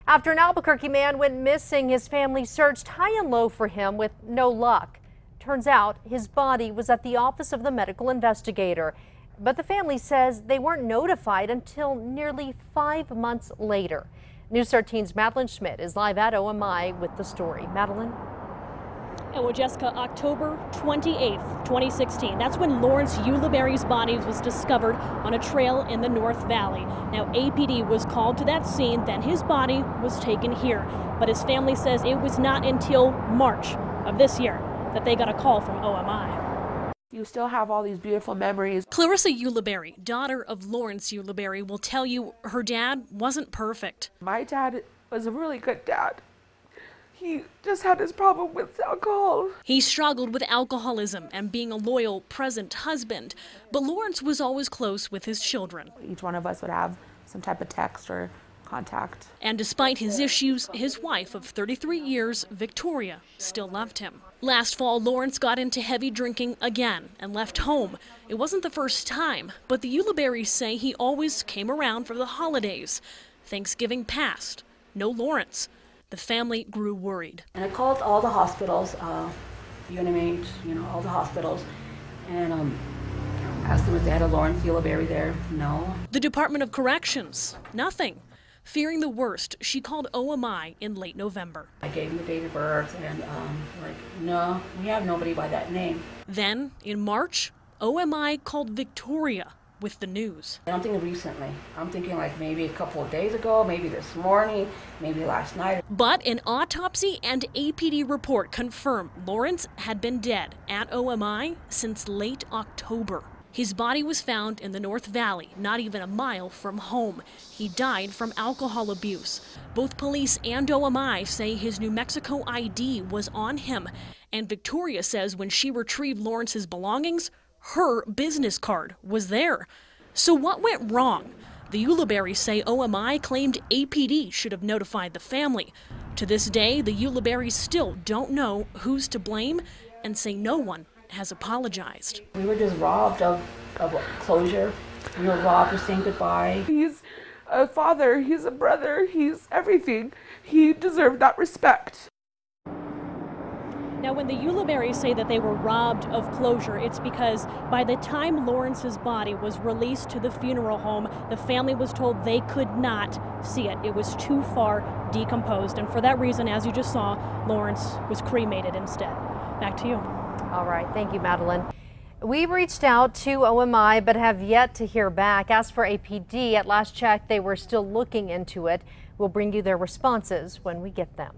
After an Albuquerque man went missing, his family searched high and low for him with no luck. Turns out his body was at the office of the medical investigator, but the family says they weren't notified until nearly 5 months later. News 13's Madeline Schmidt is live at OMI with the story. Madeline? And well, Jessica, October 28th, 2016, that's when Lawrence Ulibarri's body was discovered on a trail in the North Valley. Now, APD was called to that scene, then his body was taken here. But his family says it was not until March of this year that they got a call from OMI. You still have all these beautiful memories. Clarissa Ulibarri, daughter of Lawrence Ulibarri, will tell you her dad wasn't perfect. My dad was a really good dad. He just had his problem with alcohol. He struggled with alcoholism and being a loyal, present husband, but Lawrence was always close with his children. Each one of us would have some type of text or contact. And despite his issues, his wife of 33 years, Victoria, still loved him. Last fall, Lawrence got into heavy drinking again and left home. It wasn't the first time, but the Ulibarris say he always came around for the holidays. Thanksgiving passed. No Lawrence. The family grew worried. And I called all the hospitals, UNMH, all the hospitals, and asked them if they had a Lawrence Ulibarri there. No. The Department of Corrections, nothing. Fearing the worst, she called OMI in late November. I gave them the date of birth, and no, we have nobody by that name. Then, in March, OMI called Victoria with the news. And I'm thinking recently. I'm thinking like maybe a couple of days ago, maybe this morning, maybe last night. But an autopsy and APD report confirmed Lawrence had been dead at OMI since late October. His body was found in the North Valley, not even a mile from home. He died from alcohol abuse. Both police and OMI say his New Mexico ID was on him. And Victoria says when she retrieved Lawrence's belongings, her business card was there. So what went wrong? The Ulibarris say OMI claimed APD should have notified the family. To this day, the Ulibarris still don't know who's to blame and say no one has apologized. We were just robbed of closure. We were robbed of saying goodbye. He's a father, he's a brother, he's everything. He deserved that respect. Now, when the Ulibarris say that they were robbed of closure, it's because by the time Lawrence's body was released to the funeral home, the family was told they could not see it. It was too far decomposed. And for that reason, as you just saw, Lawrence was cremated instead. Back to you. All right. Thank you, Madeline. We reached out to OMI but have yet to hear back. As for APD, at last check, they were still looking into it. We'll bring you their responses when we get them.